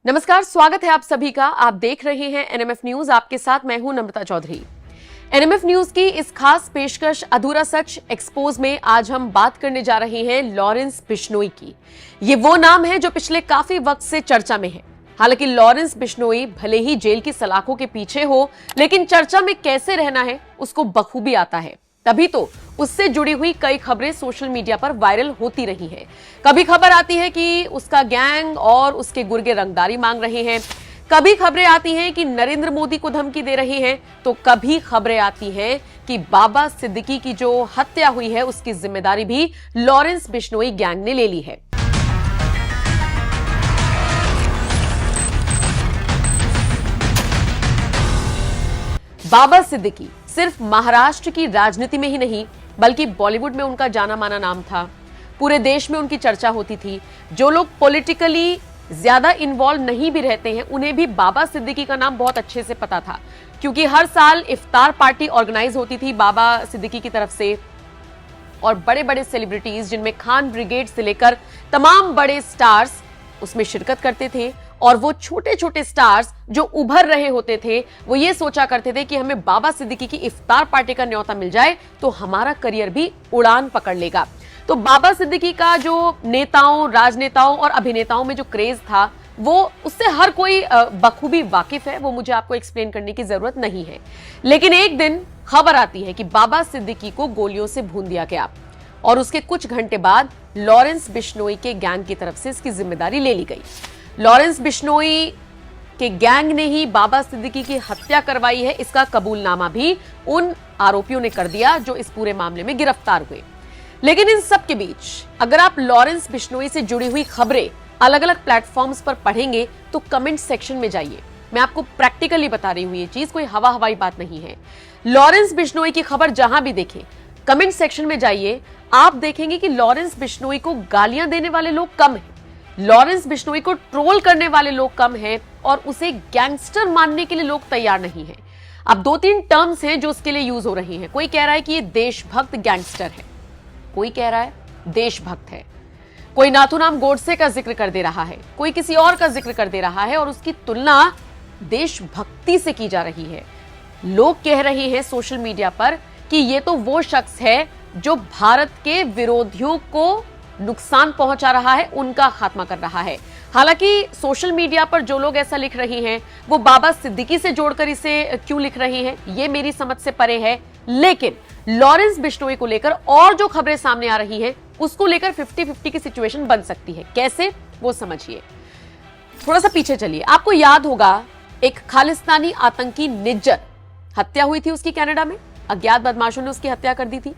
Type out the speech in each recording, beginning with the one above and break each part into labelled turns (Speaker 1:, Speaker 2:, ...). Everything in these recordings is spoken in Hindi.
Speaker 1: नमस्कार, स्वागत है आप सभी का। आप देख रहे हैं एनएमएफ न्यूज। आपके साथ मैं हूं नम्रता चौधरी। एनएमएफ न्यूज की इस खास पेशकश अधूरा सच एक्सपोज में आज हम बात करने जा रहे हैं लॉरेंस बिश्नोई की। ये वो नाम है जो पिछले काफी वक्त से चर्चा में है। हालांकि लॉरेंस बिश्नोई भले ही जेल की सलाखों के पीछे हो, लेकिन चर्चा में कैसे रहना है उसको बखूबी आता है। तभी तो उससे जुड़ी हुई कई खबरें सोशल मीडिया पर वायरल होती रही हैं। कभी खबर आती है कि उसका गैंग और उसके गुर्गे रंगदारी मांग रहे हैं, कभी खबरें आती हैं कि नरेंद्र मोदी को धमकी दे रहे हैं, तो कभी खबरें आती हैं कि बाबा सिद्दीकी की जो हत्या हुई है उसकी जिम्मेदारी भी लॉरेंस बिश्नोई गैंग ने ले ली है। बाबा सिद्दीकी सिर्फ महाराष्ट्र की राजनीति में ही नहीं बल्कि बॉलीवुड में उनका जाना माना नाम था। पूरे देश में उनकी चर्चा होती थी। जो लोग पॉलिटिकली ज्यादा इन्वॉल्व नहीं भी रहते हैं उन्हें भी बाबा सिद्दीकी का नाम बहुत अच्छे से पता था, क्योंकि हर साल इफ्तार पार्टी ऑर्गेनाइज होती थी बाबा सिद्दीकी की तरफ से, और बड़े बड़े सेलिब्रिटीज जिनमें खान ब्रिगेड से लेकर तमाम बड़े स्टार्स उसमें शिरकत करते थे। और वो छोटे छोटे स्टार्स जो उभर रहे होते थे वो ये सोचा करते थे कि हमें बाबा सिद्दीकी की इफ्तार पार्टी का न्योता मिल जाए तो हमारा करियर भी उड़ान पकड़ लेगा। तो बाबा सिद्दीकी का जो नेताओं, राजनेताओं और अभिनेताओं में जो क्रेज था वो उससे हर कोई बखूबी वाकिफ है, वो मुझे आपको एक्सप्लेन करने की जरूरत नहीं है। लेकिन एक दिन खबर आती है कि बाबा सिद्दीकी को गोलियों से भून दिया गया और उसके कुछ घंटे बाद लॉरेंस बिश्नोई के गैंग की तरफ से इसकी जिम्मेदारी ले ली गई। लॉरेंस बिश्नोई के गैंग ने ही बाबा सिद्दीकी की हत्या करवाई है, इसका कबूलनामा भी उन आरोपियों ने कर दिया जो इस पूरे मामले में गिरफ्तार हुए। लेकिन इन सब के बीच अगर आप लॉरेंस बिश्नोई से जुड़ी हुई खबरें अलग अलग प्लेटफॉर्म्स पर पढ़ेंगे तो कमेंट सेक्शन में जाइए। मैं आपको प्रैक्टिकली बता रही हूं, ये चीज कोई हवा हवाई बात नहीं है। लॉरेंस बिश्नोई की खबर जहां भी देखें कमेंट सेक्शन में जाइए, आप देखेंगे कि लॉरेंस बिश्नोई को गालियां देने वाले लोग कम हैं, लॉरेंस बिश्नोई को ट्रोल करने वाले लोग कम हैं और उसे गैंगस्टर मानने के लिए लोग तैयार नहीं हैं। अब दो तीन टर्म्स हैं जो उसके लिए यूज हो रही हैं। कोई कह रहा है कि ये देशभक्त गैंगस्टर है, कोई कह रहा है देशभक्त है, कोई नाथूराम गोडसे का जिक्र कर दे रहा है, कोई किसी और का जिक्र कर दे रहा है और उसकी तुलना देशभक्ति से की जा रही है। लोग कह रहे हैं सोशल मीडिया पर कि ये तो वो शख्स है जो भारत के विरोधियों को नुकसान पहुंचा रहा है, उनका खात्मा कर रहा है। हालांकि सोशल मीडिया पर जो लोग ऐसा लिख रहे हैं वो बाबा सिद्दीकी से जोड़कर इसे क्यों लिख रहे हैं ये मेरी समझ से परे है। लेकिन लॉरेंस बिश्नोई को लेकर और जो खबरें सामने आ रही हैं उसको लेकर 50-50 की सिचुएशन बन सकती है। कैसे, वो समझिए। थोड़ा सा पीछे चलिए। आपको याद होगा एक खालिस्तानी आतंकी निज्जर, हत्या हुई थी उसकी कनाडा में, अज्ञात बदमाशों ने उसकी हत्या कर दी थी।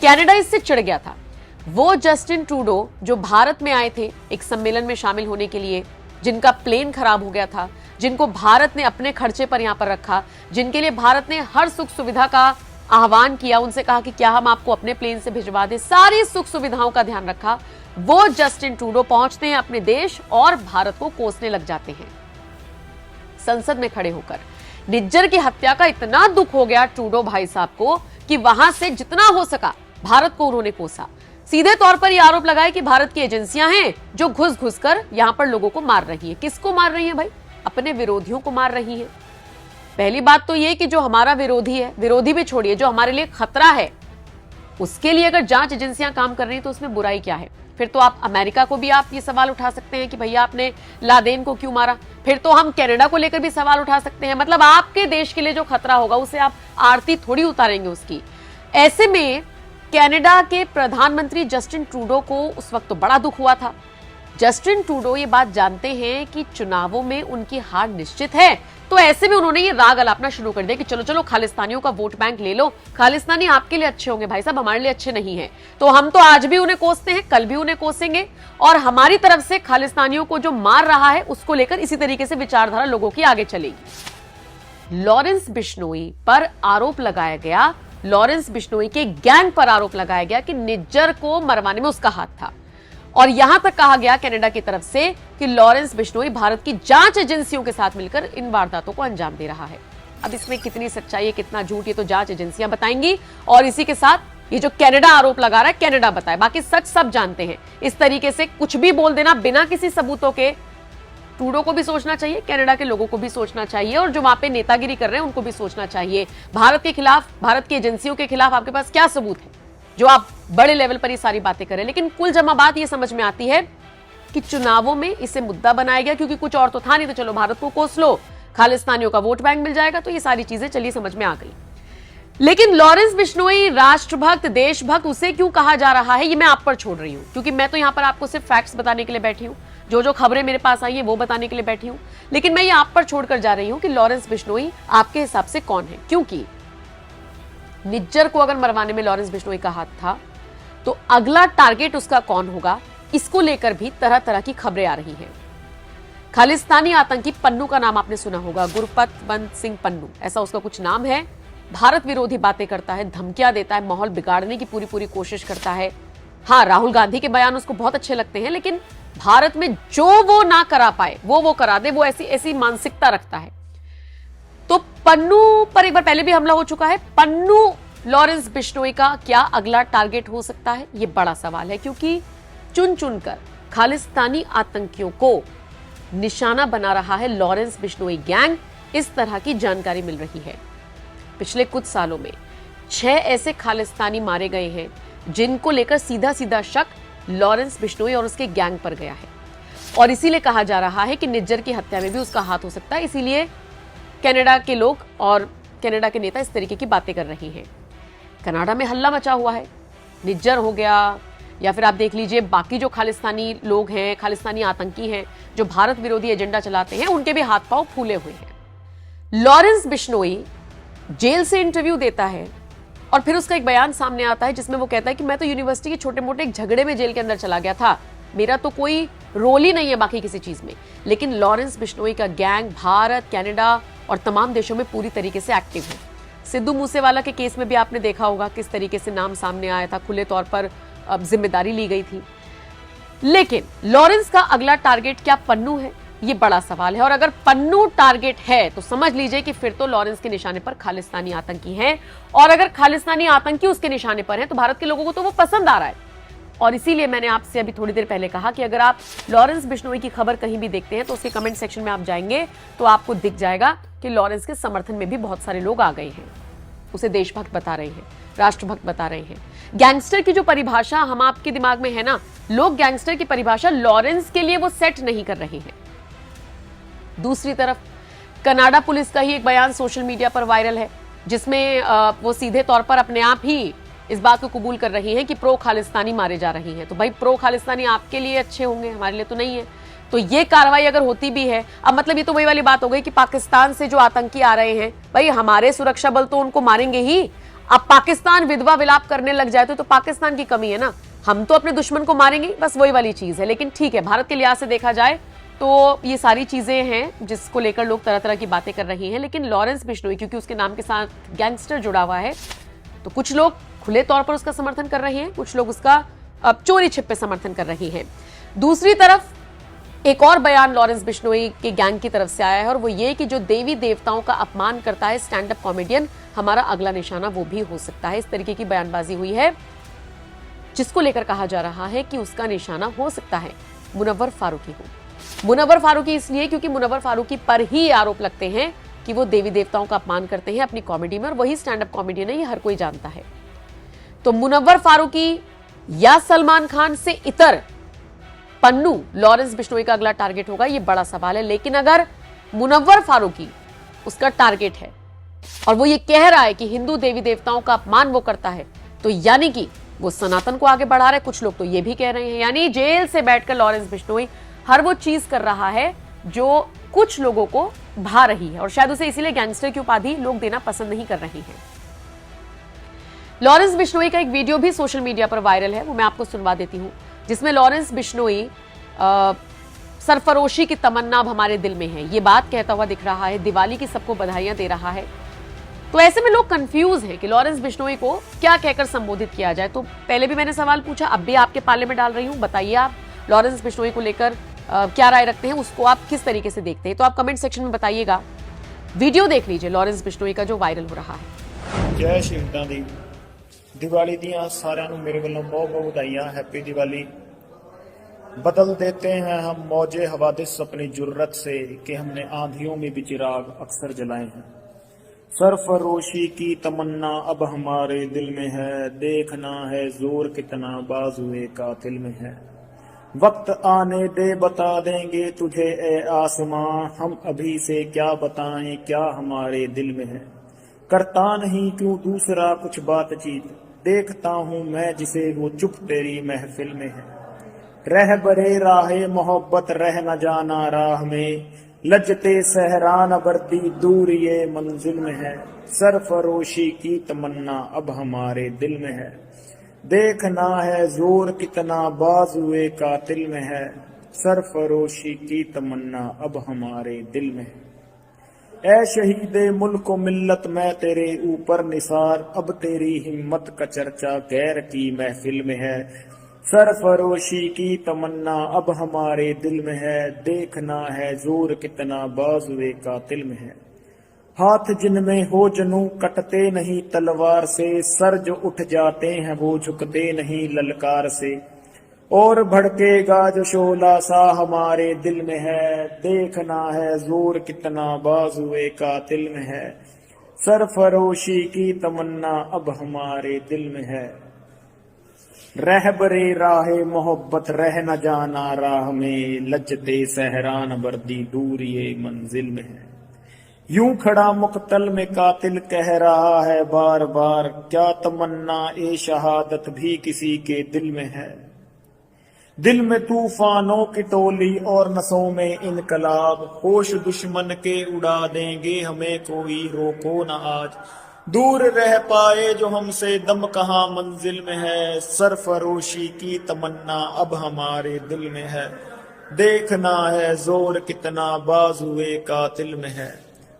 Speaker 1: कनाडा इससे चिढ़ गया था। वो जस्टिन ट्रूडो जो भारत में आए थे एक सम्मेलन में शामिल होने के लिए, जिनका प्लेन खराब हो गया था, जिनको भारत ने अपने खर्चे पर यहां पर रखा, जिनके लिए भारत ने हर सुख सुविधा का आह्वान किया, उनसे कहा कि क्या हम आपको अपने प्लेन से भिजवा दें, सारी सुख सुविधाओं का ध्यान रखा। वो जस्टिन ट्रूडो पहुंचते हैं अपने देश और भारत को कोसने लग जाते हैं संसद में खड़े होकर। निज्जर की हत्या का इतना दुख हो गया ट्रूडो भाई साहब को कि वहां से जितना हो सका भारत को उन्होंने कोसा। सीधे तौर पर यह आरोप लगाया कि भारत की एजेंसियां हैं जो घुस घुस कर यहां पर लोगों को मार रही है। किसको मार रही है भाई? अपने विरोधियों को मार रही है। पहली बात तो यह कि जो हमारा विरोधी है, विरोधी भी छोड़िए, जो हमारे लिए खतरा है, उसके लिए अगर जांच एजेंसियां काम कर रही है तो उसमें बुराई क्या है? फिर तो आप अमेरिका को भी आप ये सवाल उठा सकते हैं कि भैया आपने लादेन को क्यों मारा। फिर तो हम कनाडा को लेकर भी सवाल उठा सकते हैं। मतलब आपके देश के लिए जो खतरा होगा उसे आप आरती थोड़ी उतारेंगे उसकी। ऐसे में कनाडा के प्रधानमंत्री जस्टिन ट्रूडो को उस वक्त तो बड़ा दुख हुआ था। जस्टिन ट्रूडो ये बात जानते हैं कि चुनावों में उनकी हार निश्चित है, तो ऐसे में उन्होंने ये राग अलापना शुरू कर दिया कि चलो चलो खालिस्तानियों का वोट बैंक ले लो, खालिस्तानी आपके लिए अच्छे होंगे भाई साहब, हमारे लिए अच्छे नहीं है, तो हम तो आज भी उन्हें कोसते हैं, कल भी उन्हें कोसेंगे और हमारी तरफ से खालिस्तानियों को जो मार रहा है उसको लेकर इसी तरीके से विचारधारा लोगों की आगे चलेगी। लॉरेंस बिश्नोई पर आरोप लगाया गया, लॉरेंस बिश्नोई के गैंग पर आरोप लगाया गया कि निज्जर को मरवाने में उसका हाथ था। और यहां तक कहा गया कनाडा की तरफ से कि लॉरेंस बिश्नोई भारत की जांच एजेंसियों के साथ मिलकर इन वारदातों को अंजाम दे रहा है। अब इसमें कितनी सच्चाई है, कितना झूठ, ये तो जांच एजेंसियां बताएंगी। और इसी के साथ ये जो कनाडा आरोप लगा रहा है, कनाडा बताए, बाकी सच सब जानते हैं। इस तरीके से कुछ भी बोल देना बिना किसी सबूतों के ट्रूडो को भी सोचना चाहिए, कनाडा के लोगों को भी सोचना चाहिए, और जो वहां पे नेतागिरी कर रहे हैं उनको भी सोचना चाहिए। भारत के खिलाफ, भारत की एजेंसियों के खिलाफ आपके पास क्या सबूत है जो आप बड़े लेवल पर ये सारी बातें करें। लेकिन कुल जमा बात ये समझ में आती है कि चुनावों में इसे मुद्दा बनाया गया, क्योंकि कुछ और तो था नहीं, तो चलो भारत को कोस लो, खालिस्तानियों का वोट बैंक मिल जाएगा, तो ये सारी चीजें चलिए समझ में आ गई। लेकिन लॉरेंस बिश्नोई राष्ट्रभक्त, देशभक्त, उसे क्यों कहा जा रहा है, ये मैं आप पर छोड़ रही हूं, क्योंकि मैं तो यहां पर आपको सिर्फ फैक्ट्स बताने के लिए बैठी हूं, जो खबरें मेरे पास आई है वो बताने के लिए बैठी हूं। लेकिन मैं ये आप पर छोड़कर जा रही हूं कि लॉरेंस बिश्नोई आपके हिसाब से कौन है, क्योंकि निज्जर को अगर मरवाने में लॉरेंस बिश्नोई का हाथ था, तो अगला टारगेट उसका कौन होगा, इसको लेकर भी तरह तरह की खबरें आ रही हैं। खालिस्तानी आतंकी पन्नू का नाम आपने सुना होगा, गुरपतवंत सिंह पन्नू, ऐसा उसका कुछ नाम है। भारत विरोधी बातें करता है, धमकियां देता है, माहौल बिगाड़ने की पूरी कोशिश करता है। हाँ, राहुल गांधी के बयान उसको बहुत अच्छे लगते हैं, लेकिन भारत में जो वो ना करा पाए वो करा दे, वो ऐसी मानसिकता रखता है। तो पन्नू पर एक बार पहले भी हमला हो चुका है। पन्नू लॉरेंस बिश्नोई का क्या अगला टारगेट हो सकता है, ये बड़ा सवाल है, क्योंकि चुन चुनकर खालिस्तानी आतंकियों को निशाना बना रहा है लॉरेंस बिश्नोई गैंग। इस तरह की जानकारी मिल रही है। पिछले कुछ सालों में 6 ऐसे खालिस्तानी मारे गए हैं जिनको लेकर सीधा सीधा शक लॉरेंस बिश्नोई और उसके गैंग पर गया है, और इसीलिए कहा जा रहा है कि निज्जर की हत्या में भी उसका हाथ हो सकता है। इसीलिए कनाडा के लोग और कनाडा के नेता इस तरीके की बातें कर रहे हैं। कनाडा में हल्ला मचा हुआ है, निज्जर हो गया, या फिर आप देख लीजिए बाकी जो खालिस्तानी लोग हैं, खालिस्तानी आतंकी हैं जो भारत विरोधी एजेंडा चलाते हैं, उनके भी हाथ पांव फूले हुए हैं। लॉरेंस बिश्नोई जेल से इंटरव्यू देता है और फिर उसका एक बयान सामने आता है जिसमें वो कहता है कि मैं तो यूनिवर्सिटी के छोटे मोटे एक झगड़े में जेल के अंदर चला गया था, मेरा तो कोई रोल ही नहीं है बाकी किसी चीज में। लेकिन लॉरेंस बिश्नोई का गैंग भारत, कनाडा और तमाम देशों में पूरी तरीके से एक्टिव है। सिद्धू मूसेवाला के केस में भी आपने देखा होगा किस तरीके से नाम सामने आया था, खुले तौर पर जिम्मेदारी ली गई थी। लेकिन लॉरेंस का अगला टारगेट क्या पन्नू है, ये बड़ा सवाल है। और अगर पन्नू टारगेट है तो समझ लीजिए कि फिर तो लॉरेंस के निशाने पर खालिस्तानी आतंकी हैं, और अगर खालिस्तानी आतंकी उसके निशाने पर हैं तो भारत के लोगों को तो वो पसंद आ रहा है। और इसीलिए मैंने आपसे अभी थोड़ी देर पहले कहा कि अगर आप लॉरेंस बिश्नोई की खबर कहीं भी देखते हैं तो उसके कमेंट सेक्शन में आप जाएंगे तो आपको दिख जाएगा कि लॉरेंस के समर्थन में भी बहुत सारे लोग आ गए हैं, उसे देशभक्त बता रहे हैं, राष्ट्रभक्त बता रहे हैं। गैंगस्टर की जो परिभाषा हम आपके दिमाग में है ना, लोग गैंगस्टर की परिभाषा लॉरेंस के लिए वो सेट नहीं कर रहे हैं। दूसरी तरफ कनाडा पुलिस का ही एक बयान सोशल मीडिया पर वायरल है, जिसमें वो सीधे तौर पर अपने आप ही इस बात को कबूल कर रही हैं कि प्रो खालिस्तानी मारे जा रहे हैं। तो भाई प्रो खालिस्तानी आपके लिए अच्छे होंगे, हमारे लिए तो नहीं है। तो ये कार्रवाई अगर होती भी है, अब मतलब ये तो वही वाली बात हो गई कि पाकिस्तान से जो आतंकी आ रहे हैं, भाई हमारे सुरक्षा बल तो उनको मारेंगे ही। अब पाकिस्तान विधवा विलाप करने लग जाए तो पाकिस्तान की कमी है ना, हम तो अपने दुश्मन को मारेंगे, बस वही वाली चीज है। लेकिन ठीक है, भारत के लिहाज से देखा जाए तो ये सारी चीजें हैं जिसको लेकर लोग तरह तरह की बातें कर रहे हैं। लेकिन लॉरेंस बिश्नोई, क्योंकि उसके नाम के साथ गैंगस्टर जुड़ा हुआ है, तो कुछ लोग खुले तौर पर उसका समर्थन कर रहे हैं, कुछ लोग उसका चोरी छिपे समर्थन कर रहे हैं। दूसरी तरफ एक और बयान लॉरेंस बिश्नोई के गैंग की तरफ से आया है, और वो ये कि जो देवी देवताओं का अपमान करता है स्टैंड अप कॉमेडियन, हमारा अगला निशाना वो भी हो सकता है। इस तरीके की बयानबाजी हुई है, जिसको लेकर कहा जा रहा है कि उसका निशाना हो सकता है मुनव्वर फारूकी हो। मुनव्वर फारूकी इसलिए क्योंकि मुनव्वर फारूकी पर ही आरोप लगते हैं कि वो देवी देवताओं का अपमान करते हैं अपनी कॉमेडी में, और वही स्टैंड अप कॉमेडियन है, ये हर कोई जानता है। तो मुनव्वर फारूकी या सलमान खान से इतर पन्नू लॉरेंस बिश्नोई का अगला टारगेट होगा, ये बड़ा सवाल है। लेकिन अगर मुनव्वर फारूकी उसका टारगेट है और वो ये कह रहा है कि हिंदू देवी देवताओं का अपमान वो करता है, तो यानी कि वो सनातन को आगे बढ़ा रहा है। कुछ लोग तो ये भी कह रहे हैं, यानी जेल से बैठकर लॉरेंस बिश्नोई हर वो चीज कर रहा है जो कुछ लोगों को भा रही है, और शायद उसे इसीलिए गैंगस्टर की उपाधि लोग देना पसंद नहीं कर रहे हैं। लॉरेंस बिश्नोई का एक वीडियो भी सोशल मीडिया पर वायरल है, वो मैं आपको सुनवा देती हूं, जिसमें लॉरेंस बिश्नोई सरफरोशी की तमन्ना अब हमारे दिल में है, ये बात कहता हुआ दिख रहा है, दिवाली की सबको बधाइयां दे रहा है। तो ऐसे में लोग कंफ्यूज हैं कि लॉरेंस बिश्नोई को क्या कहकर संबोधित किया जाए। तो पहले भी मैंने सवाल पूछा, अब भी आपके पाले में डाल रही हूं, बताइए आप लॉरेंस बिश्नोई को लेकर क्या राय रखते हैं, उसको आप किस तरीके से देखते हैं, तो आप कमेंट सेक्शन में बताइएगा। वीडियो देख लीजिए लॉरेंस बिश्नोई का जो वायरल हो रहा है।
Speaker 2: जय शहीदां दी दिवाली दियां सारिਆਂ ਨੂੰ ਮੇਰੇ ਵੱਲੋਂ ਬਹੁਤ ਬਹੁਤ ਵਧਾਈਆਂ। हैप्पी दिवाली। बदल देते हैं हम मौजे हवादिस अपनी जुर्रत से कि हमने आंधियों में भी चिराग अक्सर जलाए हैं। सरफरोशी की तमन्ना अब हमारे दिल में है, देखना है जोर कितना बाजुए कातिल में है। वक्त आने दे बता देंगे तुझे ए आसमां, हम अभी से क्या बताएं क्या हमारे दिल में है। करता नहीं क्यों दूसरा कुछ बातचीत, देखता हूं मैं जिसे वो चुप तेरी महफिल में है। रह बरे राहे मोहब्बत रह न जाना राह में, लजते सहरान बरदी दूर ये मंजिल में है। सरफरोशी की तमन्ना अब हमारे दिल में है, देखना है जोर कितना बाजुए कातिल में है। सरफरोशी की तमन्ना अब हमारे दिल में है। ऐ शहीदे मुल्क व मिल्लत मैं तेरे ऊपर निसार, अब तेरी हिम्मत का चर्चा गैर की महफिल में है। सरफरोशी की तमन्ना अब हमारे दिल में है, देखना है जोर कितना बाजुए कातिल में है। हाथ जिनमें हो जनू कटते नहीं तलवार से, सर जो उठ जाते हैं वो झुकते नहीं ललकार से। और भड़केगा जो शोला सा हमारे दिल में है, देखना है जोर कितना बाजुए कातिल में है। सरफरोशी की तमन्ना अब हमारे दिल में है। रहबरे राहे मोहब्बत रह न जाना राह में, लजते सहरान बर्दी दूर ये मंजिल में है। यूं खड़ा मुक्तल में कातिल कह रहा है बार बार, क्या तमन्ना ए शहादत भी किसी के दिल में है। दिल में तूफानों की टोली और नसों में इनकलाब, होश दुश्मन के उड़ा देंगे हमें कोई रोको न आज। दूर रह पाए जो हमसे दम कहाँ मंजिल में है। सरफरोशी की तमन्ना अब हमारे दिल में है, देखना है जोर कितना बाजुए कातिल में है।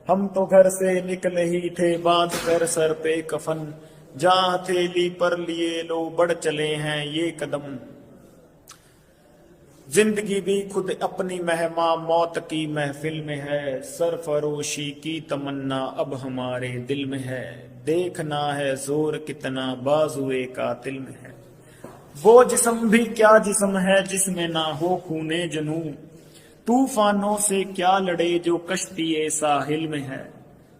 Speaker 2: हम तो घर से निकले ही थे बांध कर सर पे कफन, जहां हथेली पर लिए लो बढ़ चले हैं ये कदम। जिंदगी भी खुद अपनी मेहमा मौत की महफिल में है। सरफरोशी की तमन्ना अब हमारे दिल में है, देखना है जोर कितना बाजुए कातिल में है। वो जिस्म भी क्या जिस्म है जिसमें ना हो खूने जनू, तूफानों से क्या लड़े जो कश्ती साहिल में है।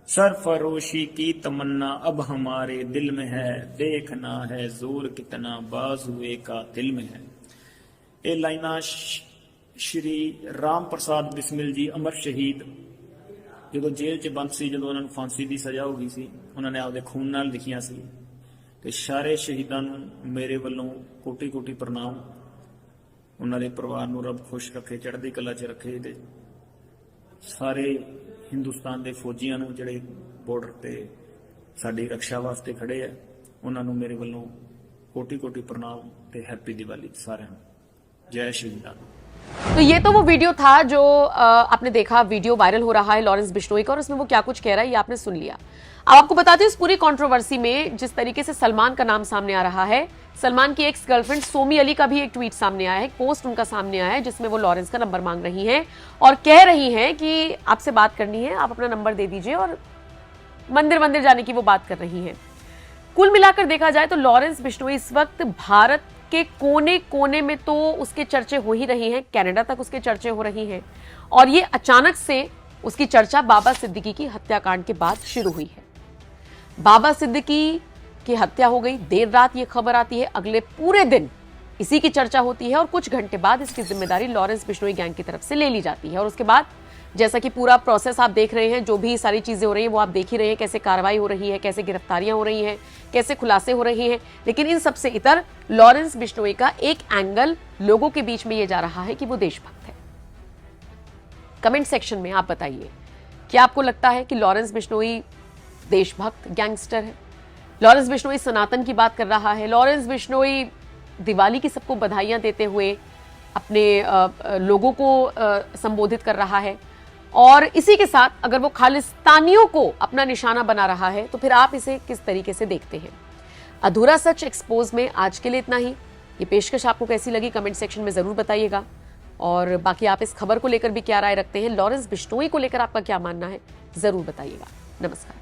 Speaker 2: सरफरोशी की तमन्ना अब हमारे दिल में है, देखना है जोर कितना बाजुए कातिल में है। ਇਹ ਲਾਈਨਾਂ ਸ਼੍ਰੀ ਰਾਮ ਪ੍ਰਸਾਦ ਬਿਸਮਿਲ ਜੀ ਅਮਰ ਸ਼ਹੀਦ ਜਦੋਂ ਜੇਲ੍ਹ 'ਚ ਬੰਦ ਸੀ, ਜਦੋਂ ਉਹਨਾਂ ਨੂੰ ਫਾਂਸੀ ਦੀ ਸਜ਼ਾ ਹੋ ਗਈ ਸੀ, ਉਹਨਾਂ ਨੇ ਆਪਦੇ ਖੂਨ ਨਾਲ ਲਿਖੀਆਂ ਸੀ। ਤੇ ਸਾਰੇ ਸ਼ਹੀਦਾਂ ਨੂੰ ਮੇਰੇ ਵੱਲੋਂ ਕੋਟੀ ਕੋਟੀ ਪ੍ਰਣਾਮ। ਉਹਨਾਂ ਦੇ ਪਰਿਵਾਰ ਨੂੰ ਰੱਬ ਖੁਸ਼ ਰੱਖੇ, ਚੜ੍ਹਦੀ ਕਲਾ 'ਚ ਰੱਖੇ। ਤੇ ਸਾਰੇ ਹਿੰਦੁਸਤਾਨ ਦੇ ਫੌਜੀਆਂ ਨੂੰ ਜਿਹੜੇ ਬਾਰਡਰ ਤੇ ਸਾਡੀ ਰੱਖਿਆ ਵਾਸਤੇ ਖੜੇ ਆ, ਉਹਨਾਂ ਨੂੰ ਮੇਰੇ ਵੱਲੋਂ ਕੋਟੀ ਕੋਟੀ ਪ੍ਰਣਾਮ ਤੇ ਹੈਪੀ ਦੀਵਾਲੀ ਸਾਰਿਆਂ ਨੂੰ। जय श्री राम।
Speaker 1: तो ये तो वो वीडियो था जो आपने देखा, वीडियो वायरल हो रहा है लॉरेंस बिश्नोई का, और उसमें वो क्या कुछ कह रहा है ये आपने सुन लिया। अब आपको बताते हैं इस पूरी कंट्रोवर्सी में जिस तरीके से सलमान का नाम सामने आ रहा है, सलमान की एक्स गर्लफ्रेंड सोमी अली का भी एक ट्वीट सामने आया है, एक पोस्ट उनका सामने आया है जिसमें वो लॉरेंस का नंबर मांग रही हैं और कह रही हैं कि आपसे बात करनी है, आप अपना नंबर दे दीजिए, और मंदिर मंदिर जाने की वो बात कर रही हैं। कुल मिलाकर देखा जाए तो लॉरेंस बिश्नोई इस वक्त भारत के कोने कोने में तो उसके चर्चे हो ही रही हैं, कनाडा तक उसके चर्चे हो रही हैं, और ये अचानक से उसकी चर्चा बाबा सिद्दीकी की हत्याकांड के बाद शुरू हुई है। बाबा सिद्दीकी की हत्या हो गई, देर रात ये खबर आती है, अगले पूरे दिन इसी की चर्चा होती है और कुछ घंटे बाद इसकी जिम्मेदारी लॉरेंस बिश्नोई गैंग की तरफ से ले ली जाती है। और उसके बाद जैसा कि पूरा प्रोसेस आप देख रहे हैं, जो भी सारी चीजें हो रही हैं वो आप देख ही रहे हैं, कैसे कार्रवाई हो रही है, कैसे गिरफ्तारियां हो रही हैं, कैसे खुलासे हो रहे हैं। लेकिन इन सबसे इतर लॉरेंस बिश्नोई का एक एंगल लोगों के बीच में ये जा रहा है कि वो देशभक्त है। कमेंट सेक्शन में आप बताइए, क्या आपको लगता है कि लॉरेंस बिश्नोई देशभक्त गैंगस्टर है? लॉरेंस बिश्नोई सनातन की बात कर रहा है, लॉरेंस बिश्नोई दिवाली की सबको बधाइयां देते हुए अपने लोगों को संबोधित कर रहा है, और इसी के साथ अगर वो खालिस्तानियों को अपना निशाना बना रहा है तो फिर आप इसे किस तरीके से देखते हैं? अधूरा सच एक्सपोज में आज के लिए इतना ही। ये पेशकश आपको कैसी लगी कमेंट सेक्शन में जरूर बताइएगा, और बाकी आप इस खबर को लेकर भी क्या राय रखते हैं, लॉरेंस बिश्नोई को लेकर आपका क्या मानना है, जरूर बताइएगा। नमस्कार।